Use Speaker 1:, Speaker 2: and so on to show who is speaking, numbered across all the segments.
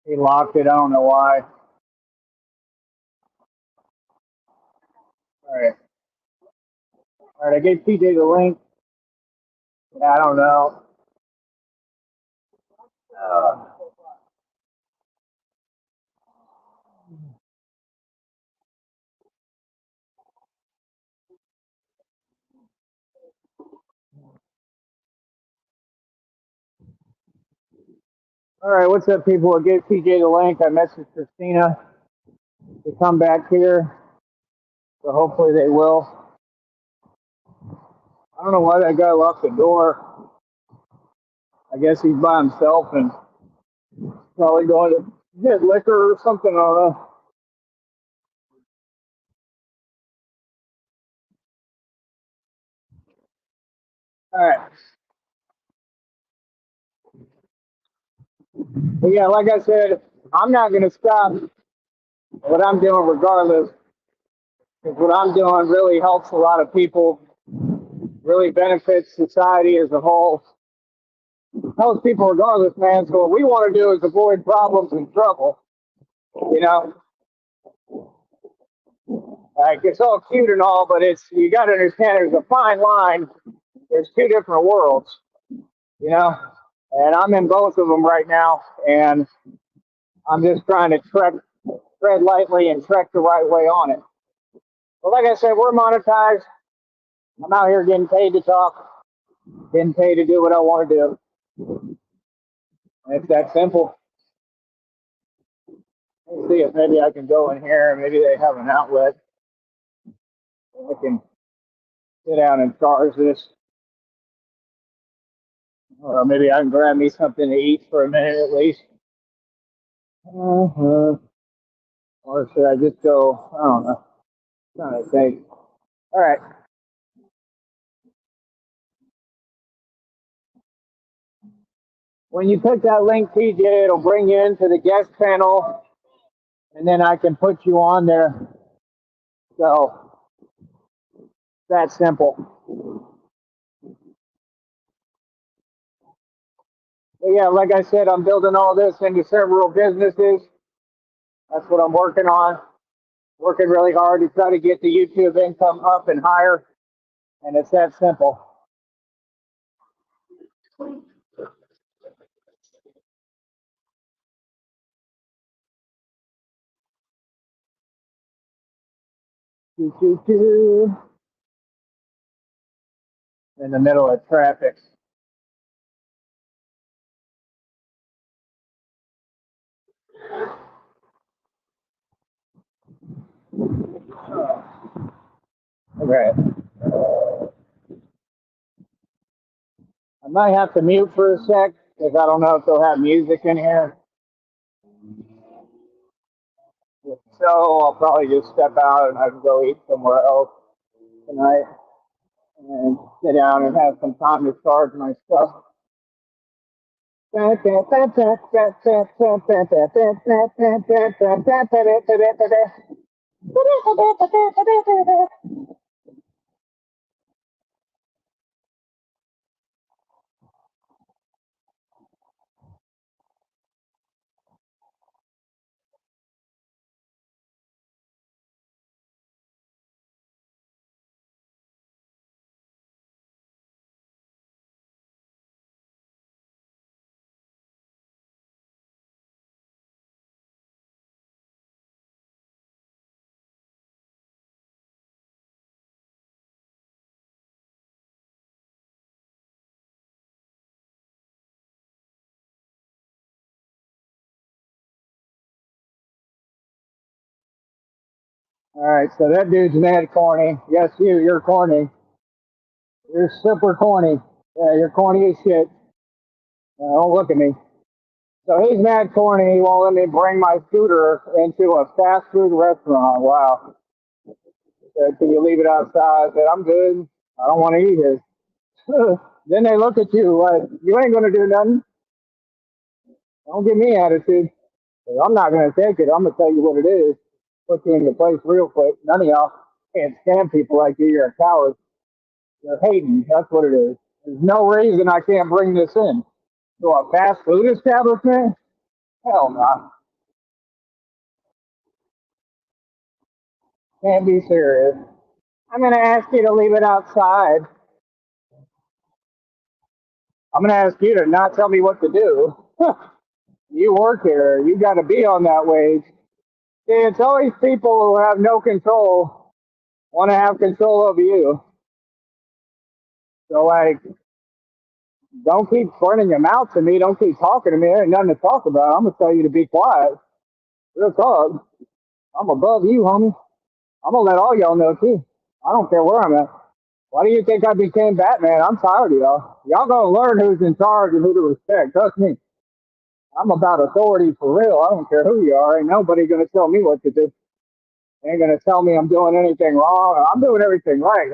Speaker 1: He locked it. I don't know why. All right. All right. I gave TJ the link. I don't know. Uh, all right. What's up, people? I gave TJ the link. I messaged Christina to come back here. So hopefully they will. I don't know why that guy locked the door. I guess he's by himself and probably going to get liquor or something. I don't know. All right. But yeah, like I said, I'm not going to stop what I'm doing regardless. Because what I'm doing really helps a lot of people, really benefits society as a whole, helps people regardless, man. So what we want to do is avoid problems and trouble. You know, like it's all cute and all, but it's you got to understand there's a fine line. There's two different worlds, you know, and I'm in both of them right now, and I'm just trying to tread lightly and trek the right way on it. But like I said, we're monetized. I'm out here getting paid to talk, getting paid to do what I want to do. It's that simple. Let's see if maybe I can go in here. Maybe they have an outlet. I can sit down and charge this. Or maybe I can grab me something to eat for a minute at least. Or should I just go? I don't know. I'm trying to think. All right. When you click that link, TJ, it'll bring you into the guest panel, and then I can put you on there. So that's simple. But yeah, like I said, I'm building all this into several businesses. That's what I'm working on. Working really hard to try to get the YouTube income up and higher. And it's that simple. In the middle of traffic. Okay. I might have to mute for a sec because I don't know if they'll have music in here. If so, I'll probably just step out and I can go eat somewhere else tonight and sit down and have some time to charge my stuff. All right, so that dude's mad corny. Yes, you're corny. You're super corny. Yeah, you're corny as shit. Don't look at me. So he's mad corny. He won't let me bring my scooter into a fast food restaurant. Wow. Said, can you leave it outside? I said, I'm good. I don't want to eat it. Then they look at you like, you ain't going to do nothing. Don't give me attitude. I'm not going to take it. I'm going to tell you what it is. Put you in your place real quick. None of y'all can't stand people like you. You're a coward. You're hating. That's what it is. There's no reason I can't bring this in. To a fast food establishment? Hell no. Can't be serious. I'm going to ask you to leave it outside. I'm going to ask you to not tell me what to do. You work here. You got to be on that wage. See, it's always people who have no control want to have control over you. So, like, don't keep running your mouth to me. Don't keep talking to me. There ain't nothing to talk about. I'm going to tell you to be quiet. Real talk. I'm above you, homie. I'm going to let all y'all know, too. I don't care where I'm at. Why do you think I became Batman? I'm tired of y'all. Y'all gonna learn who's in charge and who to respect. Trust me. I'm about authority for real. I don't care who you are. Ain't nobody gonna tell me what to do. Ain't gonna tell me I'm doing anything wrong. I'm doing everything right.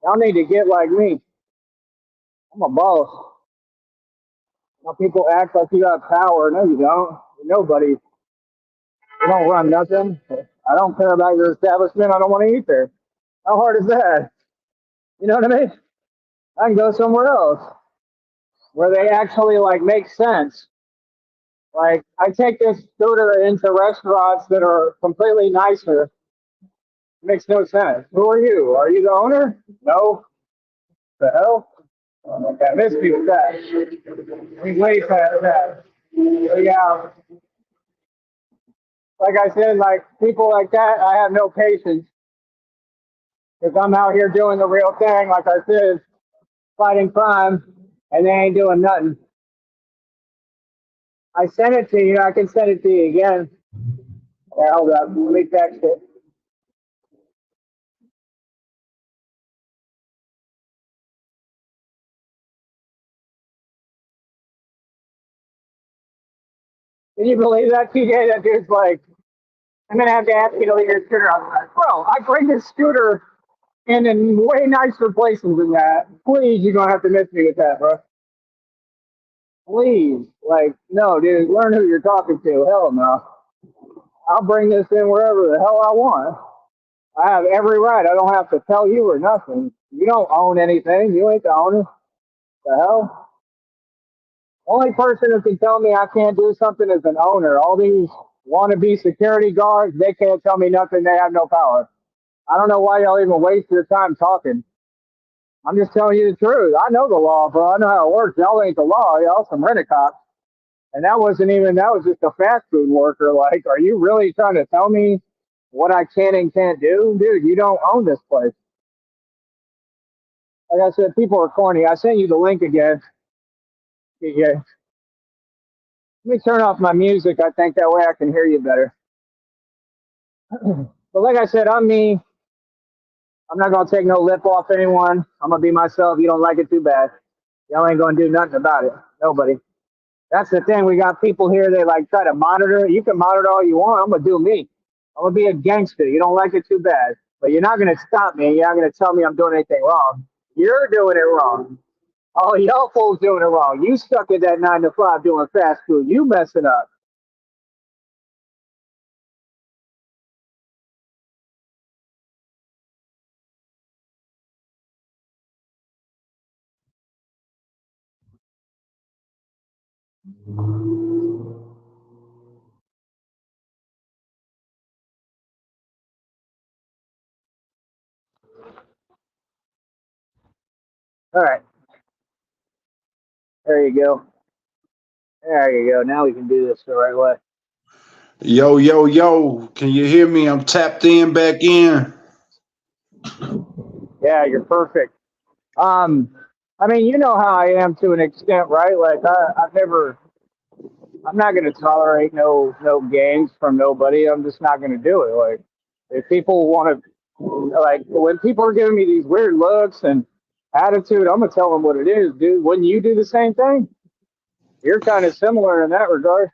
Speaker 1: Y'all need to get like me. I'm a boss. Now people act like you got power. No, you don't. Nobody. You don't run nothing. I don't care about your establishment. I don't want to eat there. How hard is that? You know what I mean? I can go somewhere else where they actually like make sense. Like I take this scooter into restaurants that are completely nicer. Makes no sense. Who are you? Are you the owner? No. The hell? Okay, I missed you with that. We way past that. So, yeah, like I said, like people like that, I have no patience because I'm out here doing the real thing. Like I said, fighting crime, and they ain't doing nothing. I sent it to you. I can send it to you again. Yeah, hold up. Let me text it. Can you believe that, TJ? That dude's like, I'm gonna have to ask you to leave your scooter outside. Bro, I bring this scooter in way nicer places than that. Please, you're gonna have to miss me with that, bro. Please. Like, no, dude, learn who you're talking to. Hell no. I'll bring this in wherever the hell I want. I have every right. I don't have to tell you or nothing. You don't own anything. You ain't the owner. The hell? Only person who can tell me I can't do something is an owner. All these wannabe security guards, they can't tell me nothing. They have no power. I don't know why y'all even waste your time talking. I'm just telling you the truth. I know the law, bro. I know how it works. Y'all ain't the law. Y'all some rent-a-cops. And that wasn't even, that was just a fast food worker. Like, are you really trying to tell me what I can and can't do? Dude, you don't own this place. Like I said, people are corny. I sent you the link again. Yeah. Let me turn off my music. I think that way I can hear you better. But like I said, I'm me. I'm not going to take no lip off anyone. I'm going to be myself. You don't like it, too bad. Y'all ain't going to do nothing about it. Nobody. That's the thing. We got people here that like try to monitor. You can monitor all you want. I'm going to do me. I'm going to be a gangster. You don't like it, too bad. But you're not going to stop me. You're not going to tell me I'm doing anything wrong. You're doing it wrong. Oh, y'all fools doing it wrong. You stuck at that 9 to 5 doing fast food. You messing up. All right. There you go. There you go. Now we can do this the right way.
Speaker 2: Yo, yo, yo, can you hear me? I'm tapped in back in.
Speaker 1: Yeah, you're perfect. Um, I mean, you know how I am to an extent, right? Like I'm not going to tolerate no games from nobody. I'm just not going to do it. Like, if people want to, like, when people are giving me these weird looks and attitude, I'm gonna tell them what it is, dude. Wouldn't you do the same thing? You're kind of similar in that regard.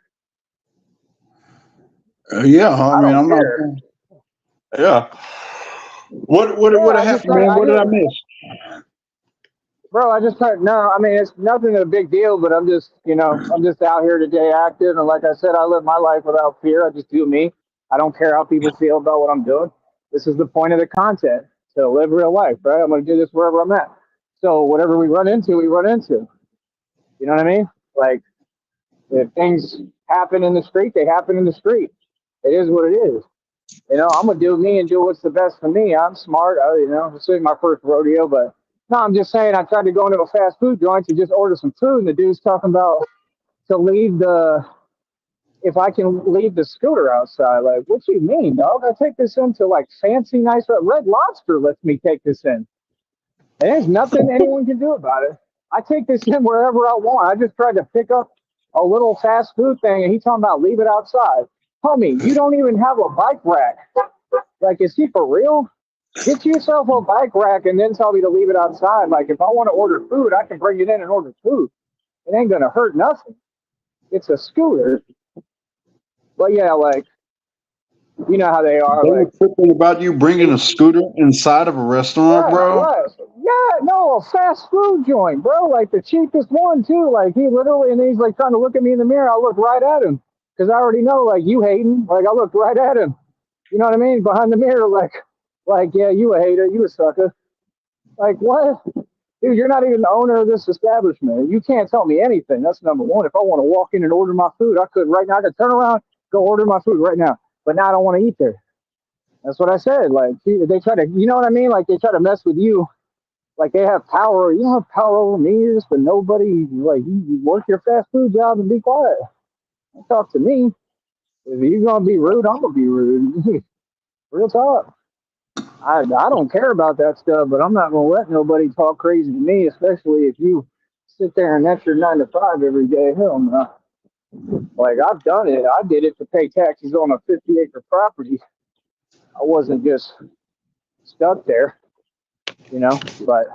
Speaker 2: Yeah, I
Speaker 1: I
Speaker 2: mean,
Speaker 1: don't
Speaker 2: I'm not.
Speaker 1: care.
Speaker 2: Yeah. What
Speaker 1: Yeah, I just,
Speaker 2: happened, man?
Speaker 1: I
Speaker 2: What did
Speaker 1: just,
Speaker 2: I miss?
Speaker 1: bro, I just heard, no, I mean, it's nothing a big deal, but I'm just, I'm just out here today active. And like I said, I live my life without fear. I just do me. I don't care how people feel about what I'm doing. This is the point of the content to live real life, right? I'm going to do this wherever I'm at. So whatever we run into, we run into. You know what I mean? Like if things happen in the street, they happen in the street. It is what it is. You know, I'm gonna do me and do what's the best for me. I'm smart. You know, this is my first rodeo, but no, I'm just saying. I tried to go into a fast food joint to just order some food, and the dude's talking about to leave the if I can leave the scooter outside. Like, what you mean, dog? I take this into like fancy, nice Red Lobster lets me take this in, and there's nothing anyone can do about it. I take this in wherever I want. I just tried to pick up a little fast food thing, and he's talking about leave it outside. Homie, you don't even have a bike rack. Like, is he for real? Get yourself a bike rack and then tell me to leave it outside. Like, if I want to order food, I can bring it in and order food. It ain't gonna hurt nothing. It's a scooter. But yeah, like, you know how they are.
Speaker 2: They were
Speaker 1: Like,
Speaker 2: tripping about you bringing a scooter inside of a restaurant,
Speaker 1: yeah,
Speaker 2: bro.
Speaker 1: what? Yeah, no, a fast food joint, bro. Like the cheapest one too. Like he literally, and he's like trying to look at me in the mirror. I look right at him because I already know, like you hating. Like I looked right at him. You know what I mean? Behind the mirror, like yeah, you a hater, you a sucker. Like what? Dude, you're not even the owner of this establishment. You can't tell me anything. That's number one. If I want to walk in and order my food, I could right now. I could turn around, go order my food right now. But now I don't want to eat there. That's what I said. Like they try to, you know what I mean? Like they try to mess with you. Like they have power. You don't have power over me. You're just a nobody. Like you work your fast food job and be quiet. Don't talk to me. If you're gonna be rude, I'm gonna be rude. Real talk. I don't care about that stuff, but I'm not gonna let nobody talk crazy to me, especially if you sit there and that's your 9 to 5 every day. Hell no. Like I've done it. I did it to pay taxes on a 50-acre property. I wasn't just stuck there, you know. But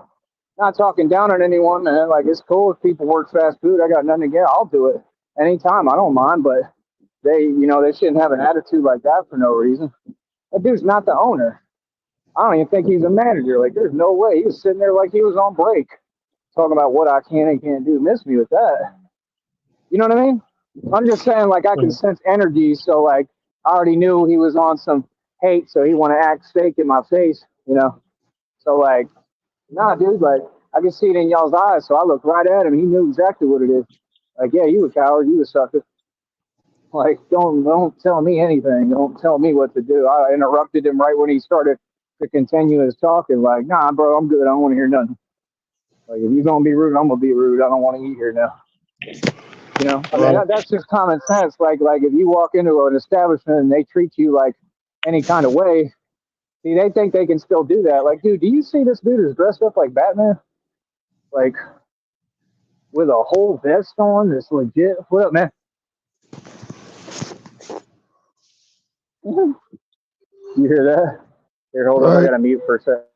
Speaker 1: not talking down on anyone, man. Like it's cool if people work fast food. I got nothing against. I'll do it anytime. I don't mind, but they shouldn't have an attitude like that for no reason. That dude's not the owner. I don't even think he's a manager. Like, there's no way. He was sitting there like he was on break, talking about what I can and can't do. Miss me with that. You know what I mean? I'm just saying, like, I can sense energy. So, like, I already knew he was on some hate, so he want to act fake in my face, you know? So, like, nah, dude, like, I can see it in y'all's eyes. So I looked right at him. He knew exactly what it is. Like, yeah, you a coward. You a sucker. Like, don't tell me anything. Don't tell me what to do. I interrupted him right when he started to continue his talking. Like, nah, bro, I'm good. I don't want to hear nothing. Like, if you're gonna be rude, I'm gonna be rude. I don't want to eat here now. You know, I mean,
Speaker 2: Right.
Speaker 1: that's just common sense. Like if you walk into an establishment and they treat you like any kind of way, see, they think they can still do that. Like, dude, do you see this dude is dressed up like Batman? Like with a whole vest on. That's legit. What up, man? You hear that? Here, hold up. I
Speaker 2: Right.
Speaker 1: gotta mute for a sec.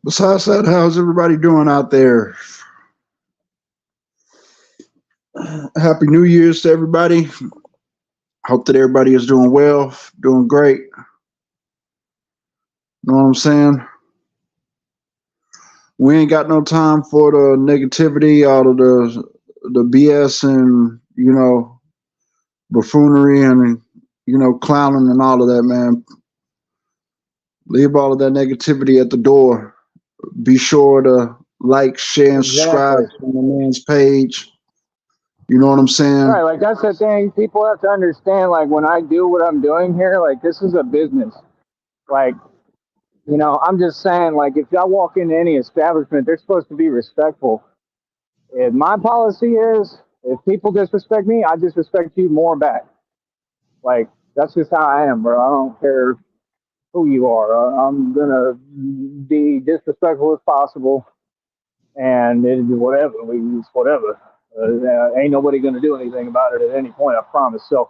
Speaker 2: Besides that, how's everybody doing out there? Happy New Year's to everybody. Hope that everybody is doing well, doing great. Know what I'm saying? We ain't got no time for the negativity, all of the BS and buffoonery and clowning and all of that, man. Leave all of that negativity at the door. Be sure to like, share, and subscribe
Speaker 1: Exactly.
Speaker 2: to my man's page. You know what I'm
Speaker 1: Right,
Speaker 2: saying?
Speaker 1: like that's the thing. People have to understand. Like when I do what I'm doing here, like this is a business. Like I'm just saying. Like if y'all walk into any establishment, they're supposed to be respectful. And my policy is, if people disrespect me, I disrespect you more back. Like that's just how I am, bro. I don't care who you are. I'm gonna be disrespectful as possible, and it whatever we use, whatever. Ain't nobody gonna do anything about it at any point. I promise. So,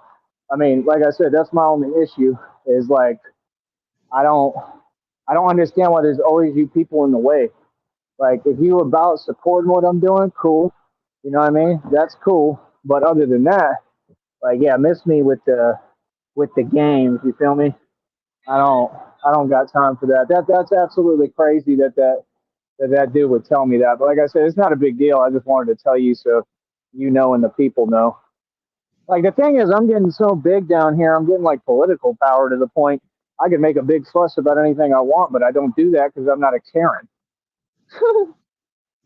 Speaker 1: I mean, like I said, that's my only issue. Is like I don't, I don't understand why there's always you people in the way. Like if you about supporting what I'm doing, cool. You know what I mean? That's cool. But other than that, like yeah, miss me with the games. You feel me? I don't I don't got time for that. That's absolutely crazy that dude would tell me that. But like I said, it's not a big deal. I just wanted to tell you so you know and the people know. Like the thing is, I'm getting so big down here. I'm getting like political power to the point I can make a big fuss about anything I want, but I don't do that because I'm not a Karen.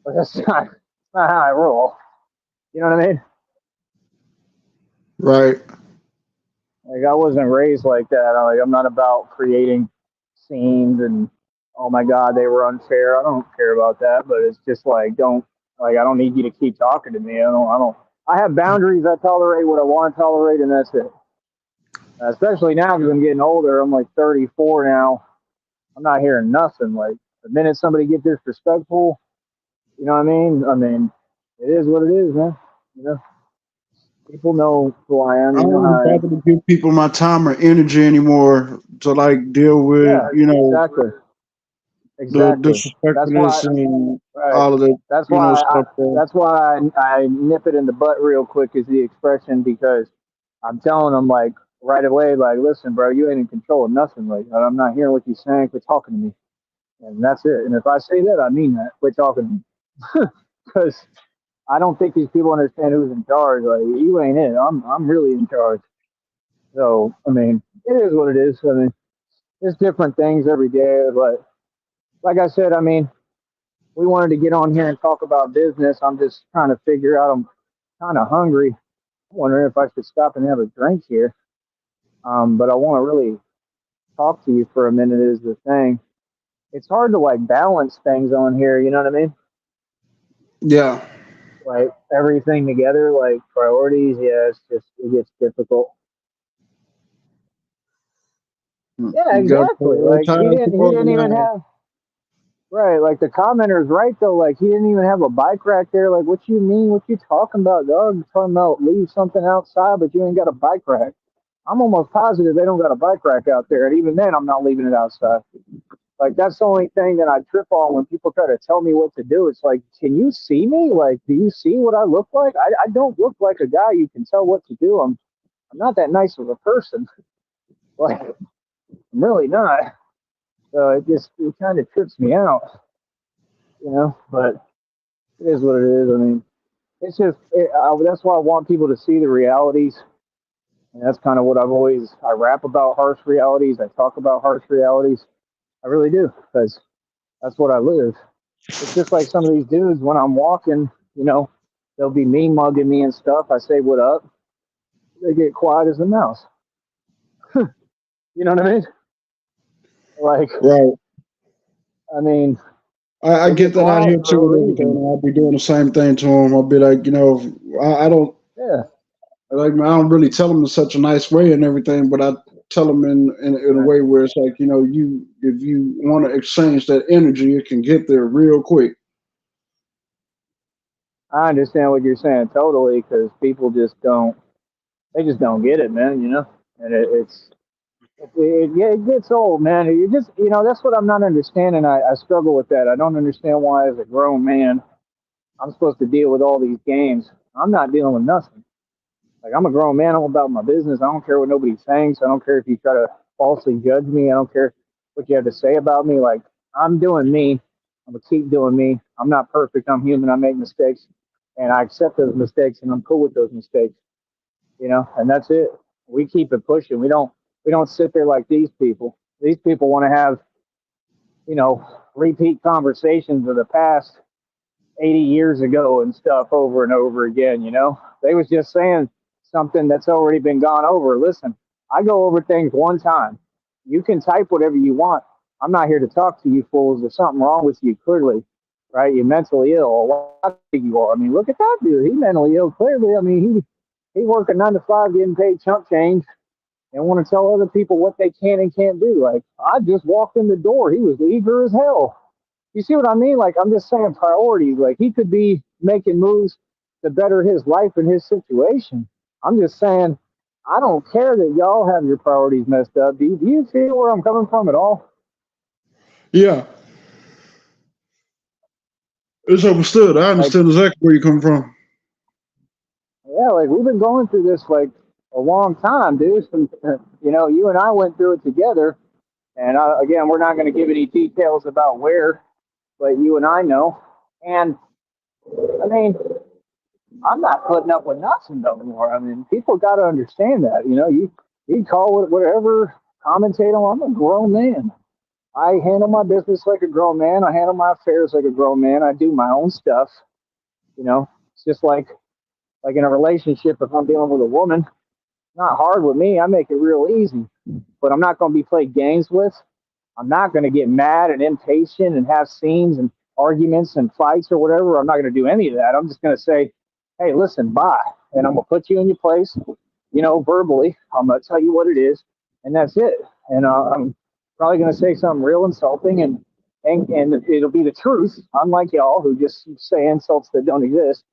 Speaker 1: But that's not how I roll. You know what I mean?
Speaker 2: Right.
Speaker 1: Like I wasn't raised like that. I'm not about creating scenes and oh my god they were unfair. I don't care about that. But it's just like don't like I don't need you to keep talking to me. I don't. I have boundaries. I tolerate what I want to tolerate, and that's it. Especially now because I'm getting older. I'm like 34 now. I'm not hearing nothing. Like the minute somebody gets disrespectful, you know what I mean? I mean, it is what it is, man. You know, people know who I am.
Speaker 2: I
Speaker 1: You know
Speaker 2: don't
Speaker 1: how
Speaker 2: even
Speaker 1: I am.
Speaker 2: bother to give people my time or energy anymore to like deal with,
Speaker 1: Yeah, exactly,
Speaker 2: the
Speaker 1: exactly. That's why.
Speaker 2: disrespectfulness and
Speaker 1: Right.
Speaker 2: all of that,
Speaker 1: That's why.
Speaker 2: stuff. There.
Speaker 1: That's why I nip it in the butt real quick is the expression because I'm telling them like right away, like, listen, bro, you ain't in control of nothing. Like, I'm not hearing what you're saying. Quit talking to me, and that's it. And if I say that, I mean that. Quit talking to me, because I don't think these people understand who's in charge. Like, you ain't it. I'm really in charge. So I mean, it is what it is. I mean, there's different things every day, but like I said, I mean, we wanted to get on here and talk about business. I'm just trying to figure out. I'm kind of hungry. I'm wondering if I should stop and have a drink here. But I want to really talk to you for a minute. Is the thing. It's hard to like balance things on here. You know what I mean?
Speaker 2: Yeah.
Speaker 1: Like everything together, like priorities. Yeah, it's just it gets difficult. Yeah,
Speaker 2: You got to
Speaker 1: exactly. Like
Speaker 2: prioritize and
Speaker 1: he didn't even
Speaker 2: organize.
Speaker 1: have right. Like the commenter's right though. Like he didn't even have a bike rack there. Like what you mean? What you talking about, dog? You talking about leave something outside, but you ain't got a bike rack. I'm almost positive they don't got a bike rack out there, and even then, I'm not leaving it outside. Like that's the only thing that I trip on when people try to tell me what to do. It's like, can you see me? Like, do you see what I look like? I don't look like a guy you can tell what to do. I'm not that nice of a person. Like, I'm really not. So it kind of trips me out, you know. But it is what it is. I mean, that's why I want people to see the realities, and that's kind of what I rap about harsh realities. I talk about harsh realities. I really do because that's what I live. It's just like some of these dudes when I'm walking, you know, they'll be mean mugging me and stuff. I say what up, they get quiet as a mouse. You know what I mean? Like,
Speaker 2: Right.
Speaker 1: I mean,
Speaker 2: I
Speaker 1: they
Speaker 2: get
Speaker 1: get
Speaker 2: that out
Speaker 1: quiet
Speaker 2: here
Speaker 1: for
Speaker 2: too
Speaker 1: a
Speaker 2: with everything.
Speaker 1: reason.
Speaker 2: I'll be doing the same thing to them. I'll be like, I don't
Speaker 1: Yeah,
Speaker 2: like. I don't really tell them in such a nice way and everything, but I tell them in a
Speaker 1: right.
Speaker 2: way where it's like, you if you want to exchange that energy, it can get there real quick.
Speaker 1: I understand what you're saying totally because people they just don't get it, man. You know, and yeah, it gets old, man. You just, that's what I'm not understanding. I struggle with that. I don't understand why, as a grown man, I'm supposed to deal with all these games. I'm not dealing with nothing. Like I'm a grown man. I'm about my business. I don't care what nobody's saying. So I don't care if you try to falsely judge me. I don't care what you have to say about me. Like I'm doing me. I'm gonna keep doing me. I'm not perfect. I'm human. I make mistakes, and I accept those mistakes, and I'm cool with those mistakes. And that's it. We keep it pushing. We don't sit there like these people. These people want to have you know repeat conversations of the past 80 years ago and stuff over and over again. They was just saying something that's already been gone over. Listen, I go over things one time. You can type whatever you want. I'm not here to talk to you fools. There's something wrong with you, clearly, right? You're mentally ill. What you are. I mean, look at that dude. He's mentally ill, clearly. I mean, he working 9 to 5, getting paid chump change, and want to tell other people what they can and can't do. Like, I just walked in the door. He was eager as hell. You see what I mean? Like, I'm just saying priorities. Like, he could be making moves to better his life and his situation. I'm just saying, I don't care that y'all have your priorities messed up. Do you feel where I'm coming from at all?
Speaker 2: Yeah, it's understood. I
Speaker 1: Like,
Speaker 2: understand exactly where you come from.
Speaker 1: yeah, like we've been going through this like a long time, dude. And, you and I went through it together. And again, we're not going to give any details about where, but you and I know. And I mean, I'm not putting up with nothing no more. I mean, people got to understand that. You call it whatever, commentate on. I'm a grown man. I handle my business like a grown man. I handle my affairs like a grown man. I do my own stuff. It's just like in a relationship. If I'm dealing with a woman, not hard with me. I make it real easy. But I'm not going to be played games with. I'm not going to get mad and impatient and have scenes and arguments and fights or whatever. I'm not going to do any of that. I'm just going to say, hey, listen, bye. And I'm going to put you in your place, verbally. I'm going to tell you what it is. And that's it. And I'm probably going to say something real insulting and it'll be the truth, unlike y'all who just say insults that don't exist.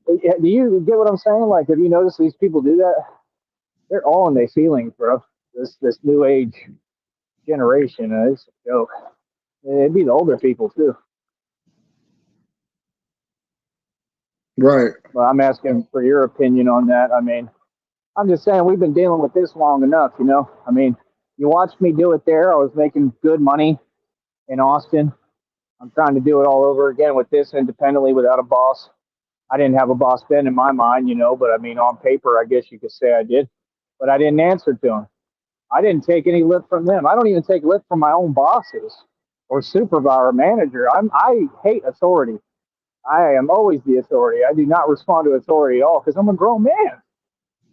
Speaker 1: Do you get what I'm saying? Like, have you noticed these people do that? They're all in their feelings, bro. This new age generation is a joke. It'd be the older people too.
Speaker 2: Right.
Speaker 1: But I'm asking for your opinion on that. I mean, I'm just saying we've been dealing with this long enough. I mean, you watched me do it there. I was making good money in Austin. I'm trying to do it all over again with this independently without a boss. I didn't have a boss then in my mind, but I mean, on paper, I guess you could say I did. But I didn't answer to them. I didn't take any lip from them. I don't even take lip from my own bosses or supervisor or manager. I hate authority. I am always the authority. I do not respond to authority at all because I'm a grown man.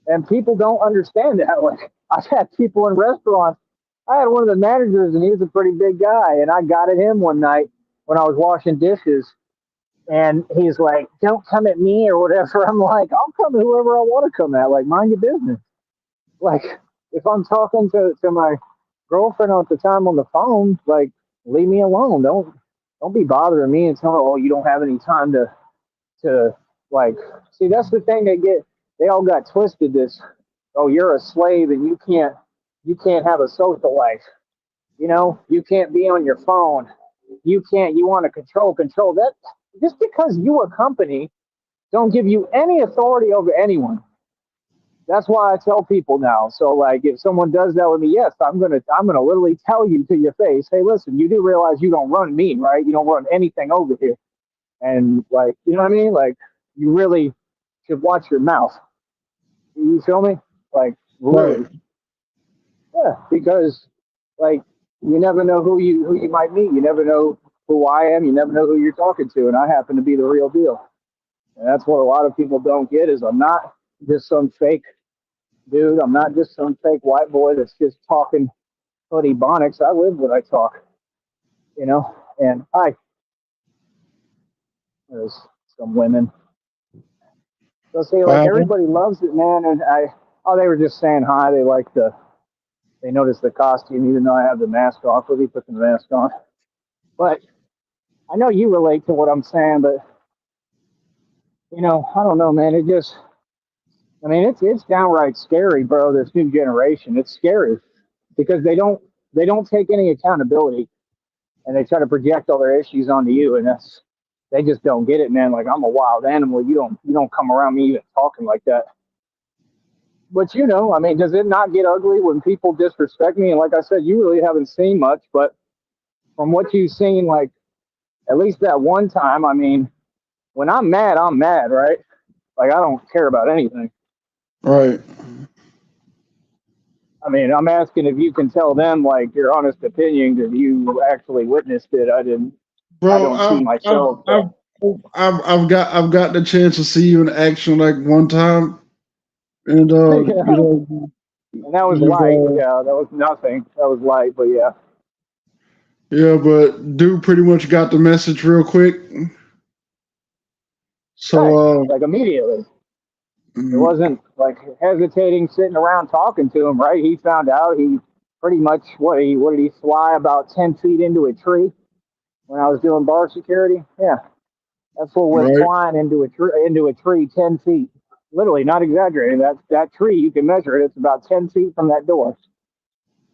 Speaker 1: And people don't understand that. Like, I've had people in restaurants. I had one of the managers, and he was a pretty big guy. And I got at him one night when I was washing dishes. And he's like, don't come at me or whatever. I'm like, I'll come at whoever I want to come at. Like, mind your business. Like, if I'm talking to my girlfriend at the time on the phone, like, leave me alone. Don't be bothering me and tell me, oh, you don't have any time to like. See, that's the thing they all got twisted. This, oh, you're a slave and you can't have a social life. You can't be on your phone. You want to control that. Just because you a company don't give you any authority over anyone. That's why I tell people now. So like, if someone does that with me, yes, I'm gonna literally tell you to your face, hey, listen, you do realize you don't run me, right? You don't run anything over here, and like, you know what I mean? Like, you really should watch your mouth. You feel me? Like,
Speaker 2: Right.
Speaker 1: really, yeah. Because like, you never know who you might meet. You never know who I am. You never know who you're talking to, and I happen to be the real deal. And that's what a lot of people don't get is I'm not just some fake dude. I'm not just some fake white boy that's just talking hoodie bonics. I live what I talk, you know. And there's some women. So see, like
Speaker 2: Wow.
Speaker 1: everybody loves it, man. And they were just saying hi. They noticed the costume, even though I have the mask off. Really put the mask on. But I know you relate to what I'm saying. But I don't know, man. I mean, it's downright scary, bro. This new generation, it's scary because they don't take any accountability and they try to project all their issues onto you, and they just don't get it, man. Like, I'm a wild animal. You don't come around me even talking like that. But I mean, does it not get ugly when people disrespect me? And like I said, you really haven't seen much, but from what you've seen, like at least that one time, I mean, when I'm mad, right? Like, I don't care about anything.
Speaker 2: Right.
Speaker 1: I mean, I'm asking if you can tell them like your honest opinion because you actually witnessed it. I
Speaker 2: Bro,
Speaker 1: don't see myself.
Speaker 2: I've got the chance to see you in action like one time, and
Speaker 1: Yeah. And that was
Speaker 2: you've
Speaker 1: light. Yeah, that was nothing. That was light, but yeah.
Speaker 2: yeah, but dude pretty much got the message real quick. So
Speaker 1: Right. Like immediately. It
Speaker 2: mm,
Speaker 1: wasn't like hesitating, sitting around talking to him, right? He found out he pretty much what did he fly about 10 feet into a tree when I was doing bar security? Yeah. That fool went
Speaker 2: right.
Speaker 1: flying into a tree 10 feet. Literally, not exaggerating. That tree, you can measure it. It's about 10 feet from that door.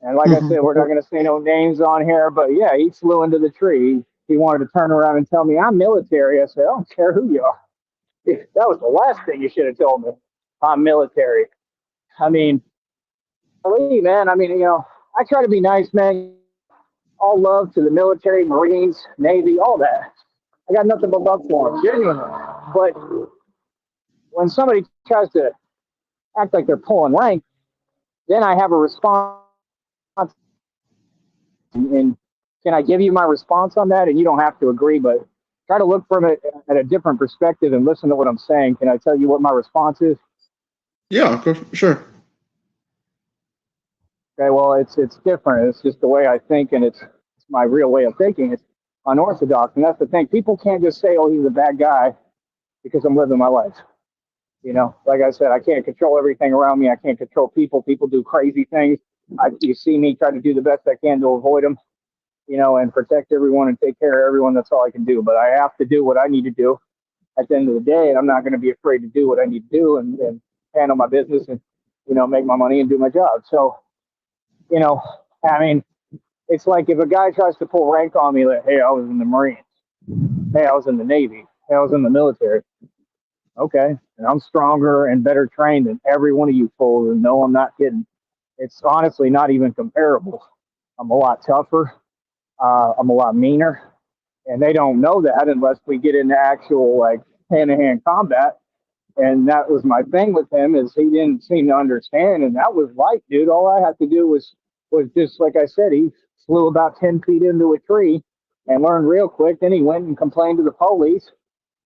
Speaker 1: And like I said, we're not going to say no names on here, but yeah, he flew into the tree. He wanted to turn around and tell me I'm military. I said, I don't care who you are. That was the last thing you should have told me. I'm military. I mean, believe me, man. I mean, I try to be nice, man. All love to the military, Marines, Navy, all that. I got nothing but love for them, genuinely. But when somebody tries to act like they're pulling rank, then I have a response. And can I give you my response on that? And you don't have to agree, but try to look from it at a different perspective and listen to what I'm saying. Can I tell you what my response is?
Speaker 2: Yeah, sure.
Speaker 1: Okay, well, it's different. It's just the way I think, and it's my real way of thinking. It's unorthodox, and that's the thing. People can't just say, "Oh, he's a bad guy," because I'm living my life. You know, like I said, I can't control everything around me. I can't control people. People do crazy things. You see me try to do the best I can to avoid them, you know, and protect everyone and take care of everyone. That's all I can do. But I have to do what I need to do at the end of the day, and I'm not going to be afraid to do what I need to do and handle my business and, you know, make my money and do my job. So, you know, I mean, it's like if a guy tries to pull rank on me, like, hey, I was in the Marines, hey, I was in the Navy, hey, I was in the military. Okay, and I'm stronger and better trained than every one of you fools. And no, I'm not kidding. It's honestly not even comparable. I'm a lot tougher. I'm a lot meaner, and they don't know that unless we get into actual like hand-to-hand combat. And that was my thing with him is he didn't seem to understand, and that was light, dude. All I had to do was just like I said, he flew about 10 feet into a tree and learned real quick. Then he went and complained to the police,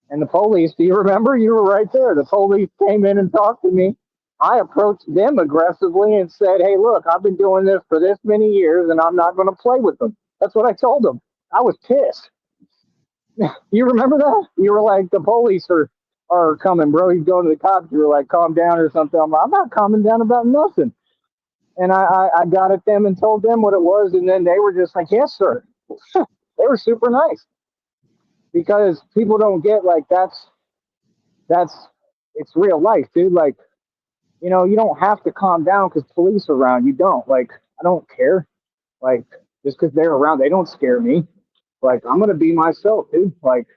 Speaker 1: and the police, do you remember? You were right there. The police came in and talked to me. I approached them aggressively and said, hey, look, I've been doing this for this many years and I'm not going to play with them. That's what I told them. I was pissed. You remember that? You were like, the police are coming, bro. He's going to the cops. You were like, calm down or something. I'm not calming down about nothing. And I got at them and told them what it was. And then they were just like, yes, sir. They were super nice because people don't get like that's it's real life, dude. Like, you know, you don't have to calm down because police are around. You don't. Like, I don't care. Like, just because they're around, they don't scare me. Like, I'm gonna be myself, dude. Like,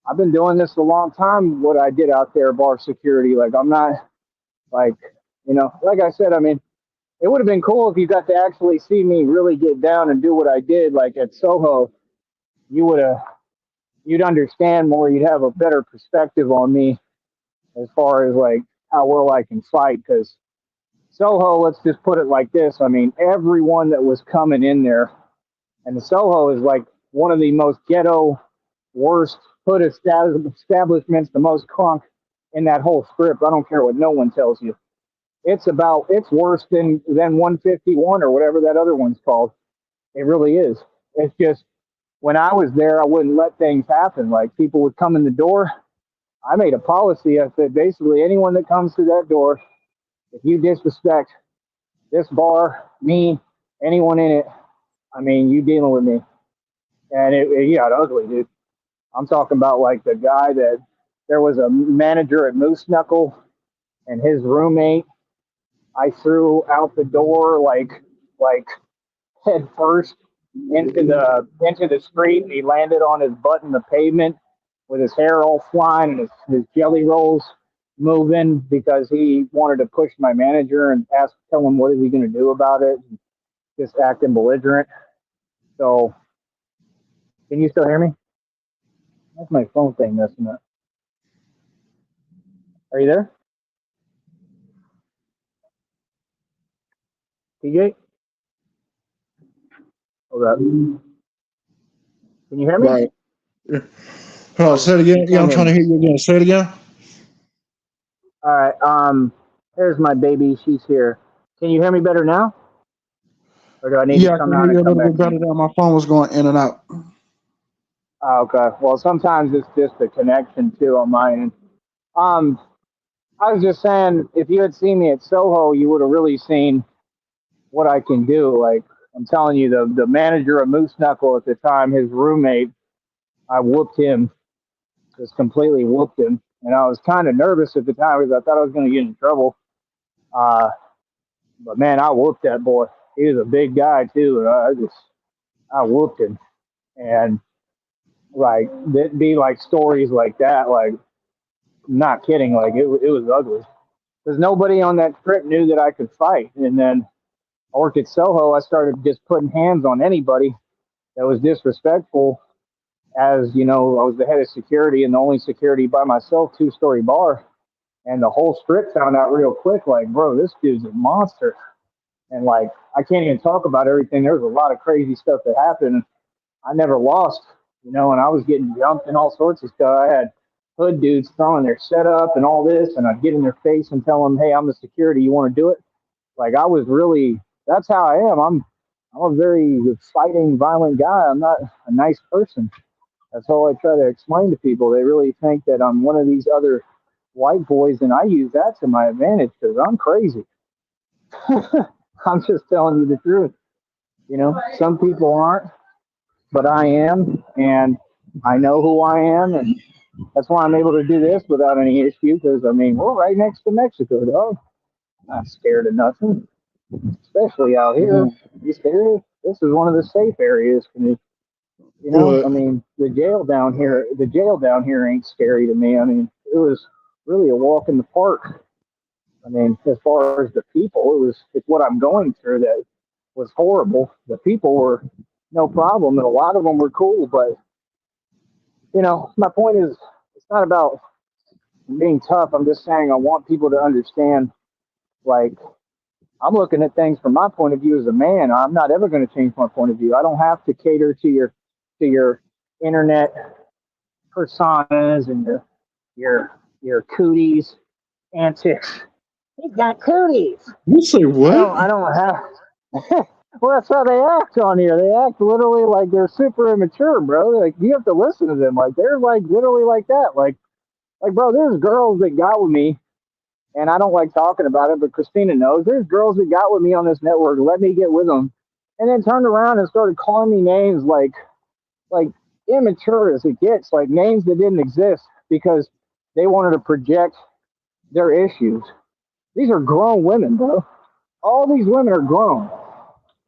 Speaker 1: I've been doing this a long time. What I did out there, bar security. Like, I'm not like, you know, like I said. I mean, it would have been cool if you got to actually see me really get down and do what I did. Like at Soho, you would have, you'd understand more. You'd have a better perspective on me as far as like how well I can fight. Because Soho, let's just put it like this. I mean, everyone that was coming in there, and the Soho is like one of the most ghetto, worst hood establishments, the most crunk in that whole strip. I don't care what no one tells you. It's worse than 151 or whatever that other one's called. It really is. It's just when I was there, I wouldn't let things happen. Like people would come in the door. I made a policy. I said basically anyone that comes through that door, if you disrespect this bar, me, anyone in it, I mean, you dealing with me. And it got ugly, dude. I'm talking about like the guy that there was a manager at Moose Knuckle and his roommate. I threw out the door like head first into the street. And he landed on his butt in the pavement with his hair all flying and his jelly rolls moving because he wanted to push my manager and tell him what is he going to do about it. Just acting belligerent. So, can you still hear me? That's my phone thing messing up. Are you there, TJ? Hold up. Can you hear me?
Speaker 2: Right. Hold on, say it again. Yeah, I'm trying to hear you again. Say it again.
Speaker 1: All right. There's my baby. She's here. Can you hear me better now? Or do I need
Speaker 2: Yeah,
Speaker 1: to
Speaker 2: I
Speaker 1: come
Speaker 2: can hear
Speaker 1: out
Speaker 2: you
Speaker 1: and
Speaker 2: a
Speaker 1: come
Speaker 2: little
Speaker 1: back
Speaker 2: bit better
Speaker 1: in?
Speaker 2: now. My phone was going in and out.
Speaker 1: Oh, okay. Well, sometimes it's just the connection too on my end. Um, I was just saying, if you had seen me at Soho, you would have really seen what I can do. Like I'm telling you, the manager of Moose Knuckle at the time, his roommate, I whooped him, just completely whooped him, and I was kind of nervous at the time because I thought I was going to get in trouble. Uh, but man, I whooped that boy. He was a big guy too, and I whooped him, and like there'd be like stories like that, like not kidding, like it was ugly because nobody on that trip knew that I could fight, and then I worked at Soho. I started just putting hands on anybody that was disrespectful. As you know, I was the head of security and the only security by myself, two-story bar. And the whole strip found out real quick, like, bro, this dude's a monster. And like, I can't even talk about everything. There was a lot of crazy stuff that happened. I never lost, and I was getting jumped and all sorts of stuff. I had hood dudes throwing their setup and all this, and I'd get in their face and tell them, "Hey, I'm the security. You want to do it?" Like I was really. That's how I am. I'm a very fighting, violent guy. I'm not a nice person. That's all I try to explain to people. They really think that I'm one of these other white boys, and I use that to my advantage because I'm crazy. I'm just telling you the truth. Some people aren't, but I am, and I know who I am, and that's why I'm able to do this without any issue. Because I mean, we're right next to Mexico, dog. I'm not scared of nothing, especially out here.
Speaker 2: Mhm.
Speaker 1: You scared? This is one of the safe areas for me. I
Speaker 2: But
Speaker 1: mean, the jail down here ain't scary to me. I mean, it was really a walk in the park. I mean, as far as the people, it's what I'm going through that was horrible. The people were no problem, and a lot of them were cool. But my point is, it's not about being tough. I'm just saying I want people to understand. Like, I'm looking at things from my point of view as a man. I'm not ever going to change my point of view. I don't have to cater to your internet personas and your cooties antics. He's got cooties.
Speaker 2: you say what?
Speaker 1: I don't have. Well, that's how they act on here. They act literally like they're super immature, bro. Like you have to listen to them. Like they're like literally like that. Like, bro, there's girls that got with me, and I don't like talking about it, but Christina knows. There's girls that got with me on this network, let me get with them, and then turned around and started calling me names like immature as it gets, like names that didn't exist because they wanted to project their issues. These are grown women, bro. All these women are grown.